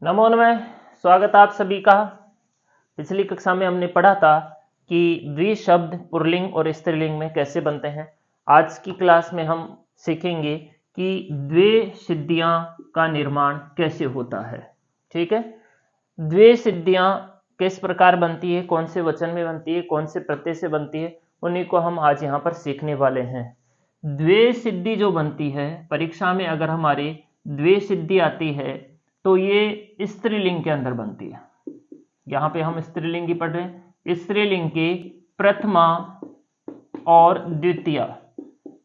नमो नमः। स्वागत आप सभी का। पिछली कक्षा में हमने पढ़ा था कि द्विशब्द पुल्लिंग और स्त्रीलिंग में कैसे बनते हैं। आज की क्लास में हम सीखेंगे कि द्विसिद्धियां का निर्माण कैसे होता है। ठीक है, द्विसिद्धियां किस प्रकार बनती है, कौन से वचन में बनती है, कौन से प्रत्यय से बनती है, उन्हीं को हम आज यहाँ पर सीखने वाले हैं। द्विसिद्धि जो बनती है, परीक्षा में अगर हमारे द्विसिद्धि आती है तो ये स्त्रीलिंग के अंदर बनती है। यहां पे हम स्त्रीलिंग की पढ़ रहे हैं। स्त्रीलिंग के प्रथमा और द्वितीया,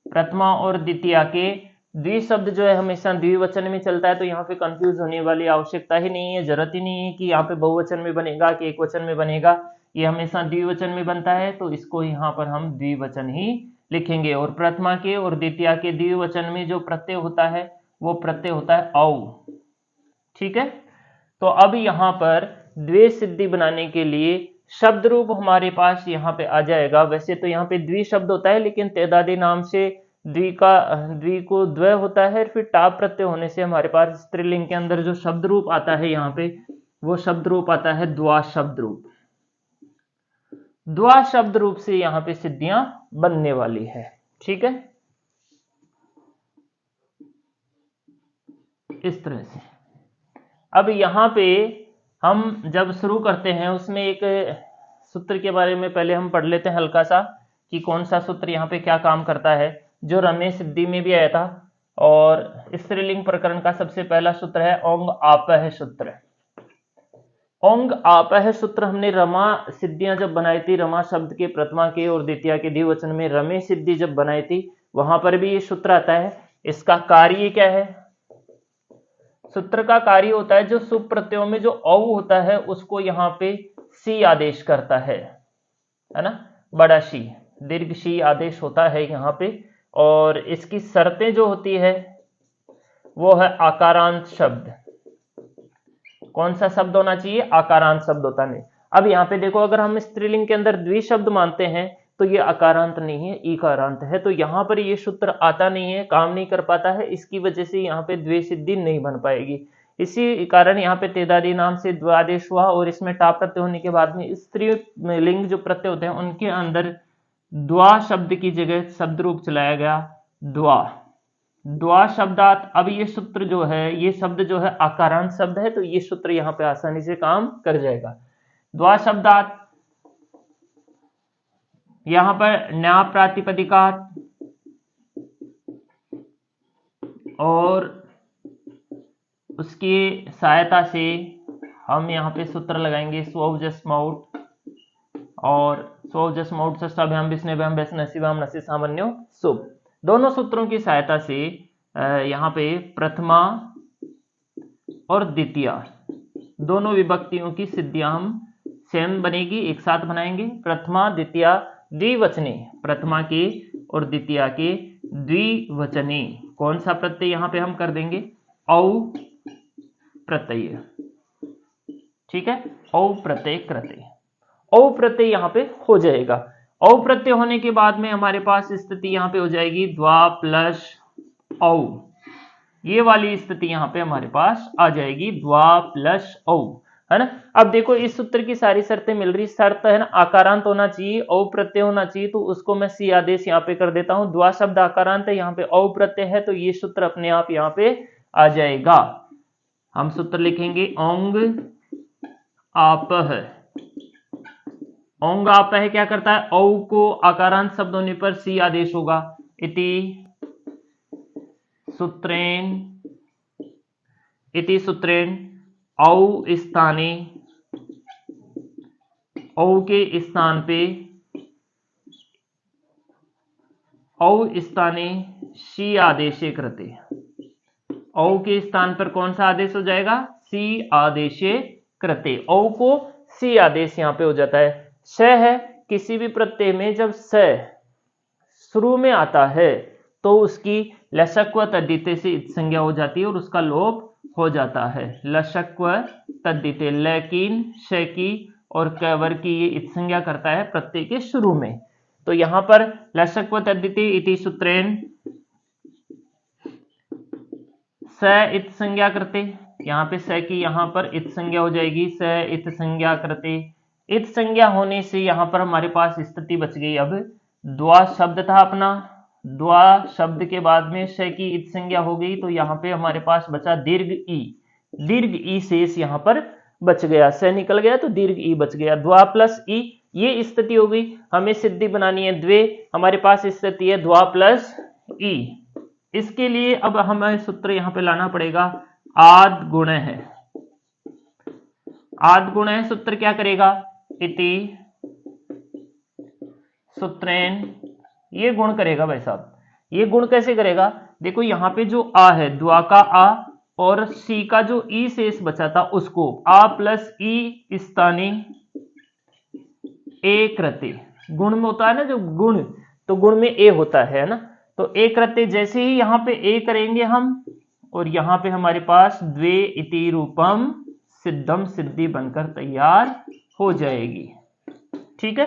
प्रथमा और द्वितीया के द्विशब्द जो है हमेशा द्विवचन में चलता है, तो यहाँ पे कंफ्यूज होने वाली आवश्यकता ही नहीं है, जरूरत ही नहीं है कि यहाँ पे बहुवचन में बनेगा कि एक वचन में बनेगा। ये हमेशा द्विवचन में बनता है, तो इसको यहाँ पर हम द्विवचन ही लिखेंगे। और प्रथमा के और द्वितीया के द्विवचन में जो प्रत्यय होता है वो प्रत्यय होता है औ। ठीक है, तो अब यहां पर द्विसिद्धि बनाने के लिए शब्द रूप हमारे पास यहाँ पे आ जाएगा। वैसे तो यहाँ पे द्वि शब्द होता है, लेकिन तेदादी नाम से द्वि को द्वय होता है, फिर टाप प्रत्यय होने से हमारे पास स्त्रीलिंग के अंदर जो शब्द रूप आता है यहाँ पे वो शब्द रूप आता है द्वा शब्द रूप। द्वा शब्द रूप से यहाँ पे सिद्धियां बनने वाली है। ठीक है, इस तरह से। अब यहाँ पे हम जब शुरू करते हैं उसमें एक सूत्र के बारे में पहले हम पढ़ लेते हैं हल्का सा, कि कौन सा सूत्र यहाँ पे क्या काम करता है, जो रमेश सिद्धि में भी आया था। और स्त्रीलिंग प्रकरण का सबसे पहला सूत्र है ओंग आपह सूत्र। ओंग आपह सूत्र हमने रमा सिद्धियां जब बनाई थी, रमा शब्द के प्रथमा के और द्वितीया के द्विवचन में रमेश सिद्धि जब बनाई थी, वहां पर भी ये सूत्र आता है। इसका कार्य क्या है? सूत्र का कार्य होता है जो शुभ प्रत्ययों में जो औ होता है उसको यहाँ पे सी आदेश करता है ना, बड़ा शी, दीर्घ शी आदेश होता है यहाँ पे। और इसकी शर्तें जो होती है वो है आकारांत शब्द। कौन सा शब्द होना चाहिए? आकारांत शब्द होता नहीं। अब यहाँ पे देखो, अगर हम स्त्रीलिंग के अंदर द्विशब्द मानते हैं तो ये आकारांत नहीं है, ईकारांत है, तो यहाँ पर ये सूत्र आता नहीं है, काम नहीं कर पाता है। इसकी वजह से यहाँ पे द्विसिद्धि नहीं बन पाएगी। इसी कारण यहाँ पे तेदादी नाम से द्वादेश हुआ, और इसमें टा प्रत्यय होने के बाद में स्त्रीलिंग जो प्रत्यय होते हैं उनके अंदर द्वा शब्द की जगह शब्द रूप चलाया गया द्वा, द्वा शब्दात। अब ये सूत्र जो है, ये शब्द जो है आकारांत शब्द है, तो ये सूत्र यहाँ पे आसानी से काम कर जाएगा। द्वा शब्दात, यहां पर न्या प्रातिपदिका और उसकी सहायता से हम यहाँ पे सूत्र लगाएंगे स्वजस्मौट और स्वजस्मौट सष्टाभ्याम विष्णुभ्याम वैष्णसीभ्याम नसी सामान्यो शुभ। दोनों सूत्रों की सहायता से यहाँ पे प्रथमा और द्वितीया दोनों विभक्तियों की सिद्धियां हम सेम बनेगी, एक साथ बनाएंगे। प्रथमा द्वितीया द्विवचने, प्रथमा के और द्वितीया के द्विवचने कौन सा प्रत्यय यहाँ पे हम कर देंगे? औ प्रत्यय। ठीक है, औ प्रत्यय कृते, औ प्रत्यय यहाँ पे हो जाएगा। औ प्रत्यय होने के बाद में हमारे पास स्थिति यहाँ पे हो जाएगी द्वा प्लस औ। ये वाली स्थिति यहाँ पे हमारे पास आ जाएगी द्वा प्लस औ, है ना। अब देखो, इस सूत्र की सारी शर्तें मिल रही। शर्त है ना, आकारांत होना चाहिए, औ प्रत्यय होना चाहिए, तो उसको मैं सी आदेश यहाँ पे कर देता हूं। द्वा शब्द आकारांत है, यहाँ पे औ प्रत्यय है, तो ये सूत्र अपने आप यहाँ पे आ जाएगा। हम सूत्र लिखेंगे ओंग आपह। ओंग आपह क्या करता है? औ को आकारांत शब्द होने पर सी आदेश होगा। इति सूत्रेण औ स्थाने, औ के स्थान पे, औ स्थाने सी आदेशे कृते, औ के स्थान पर कौन सा आदेश हो जाएगा? सी आदेशे कृते। औ को सी आदेश यहाँ पे हो जाता है। स है, किसी भी प्रत्यय में जब स शुरू में आता है तो उसकी लसक्व तद्धिते से इत संज्ञा हो जाती है और उसका लोप हो जाता है। लसक्व तद्धिते, लेकिन श की और कवर की ये इत संज्ञा करता है प्रत्यय के शुरू में। तो यहां पर लसक्व तद्धिते इति सूत्रेण स इत संज्ञा करते, यहाँ पे स की यहाँ पर इत संज्ञा हो जाएगी, स इत संज्ञा कृते। इत संज्ञा होने से यहाँ पर हमारे पास स्थिति बच गई। अब द्वा शब्द था अपना, द्वा शब्द के बाद में स की इत संज्ञा हो गई, तो यहाँ पे हमारे पास बचा दीर्घ ई। दीर्घ ई शेष यहाँ पर बच गया, स निकल गया तो दीर्घ ई बच गया। द्वा प्लस ई, ये स्थिति हो गई। हमें सिद्धि बनानी है द्वे, हमारे पास स्थिति है द्वा प्लस ई। इसके लिए अब हमें सूत्र यहाँ पे लाना पड़ेगा, आद गुण है। आद गुण है सूत्र क्या करेगा, इति सूत्रेन, ये गुण करेगा भाई साहब। ये गुण कैसे करेगा, देखो यहाँ पे जो आ है, द्वा का आ और सी का जो ई शेष बचा था उसको आ प्लस ई स्थानी ए कृते। गुण में होता है ना जो गुण, तो गुण में ए होता है ना, तो ए कृते जैसे ही यहाँ पे ए करेंगे हम, और यहाँ पे हमारे पास द्वे इति रूपम सिद्धम, सिद्धि बनकर तैयार हो जाएगी। ठीक है,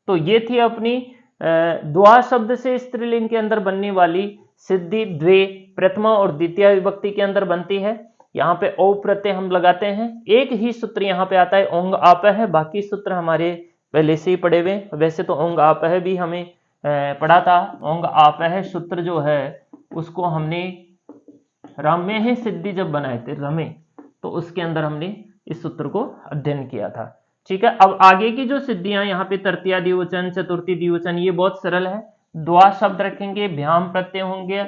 तो ये थी अपनी द्वा शब्द से स्त्रीलिंग के अंदर बनने वाली सिद्धि। द्वे प्रथमा और द्वितीय विभक्ति के अंदर बनती है। यहाँ पे ओ प्रत्यय हम लगाते हैं, एक ही सूत्र यहाँ पे आता है ओंग आप है, बाकी सूत्र हमारे पहले से ही पढ़े हुए। वैसे तो ओंग आप है भी हमें पढ़ा था, ओंग आप है सूत्र जो है उसको हमने रमे है सिद्धि जब बनाए थे, रमे, तो उसके अंदर हमने इस सूत्र को अध्ययन किया था। ठीक है, अब आगे की जो सिद्धियां यहाँ पे तृतीया द्विवचन, चतुर्थी द्विवचन, ये बहुत सरल है। द्वा शब्द रखेंगे, भ्याम प्रत्यय होंगे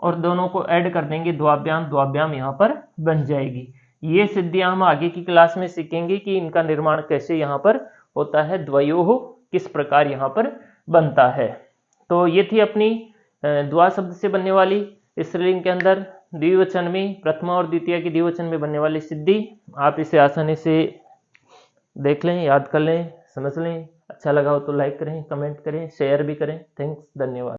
और दोनों को ऐड कर देंगे, द्वाभ्याम, द्वाभ्याम यहाँ पर बन जाएगी। ये सिद्धियां हम आगे की क्लास में सीखेंगे कि इनका निर्माण कैसे यहाँ पर होता है, द्वयोः किस प्रकार यहाँ पर बनता है। तो ये थी अपनी द्वा शब्द से बनने वाली स्त्रीलिंग के अंदर द्विवचन में, प्रथमा और द्वितीय की द्विवचन में बनने वाली सिद्धि। आप इसे आसानी से देख लें, याद कर लें, समझ लें। अच्छा लगा हो तो लाइक करें, कमेंट करें, शेयर भी करें। थैंक्स, धन्यवाद।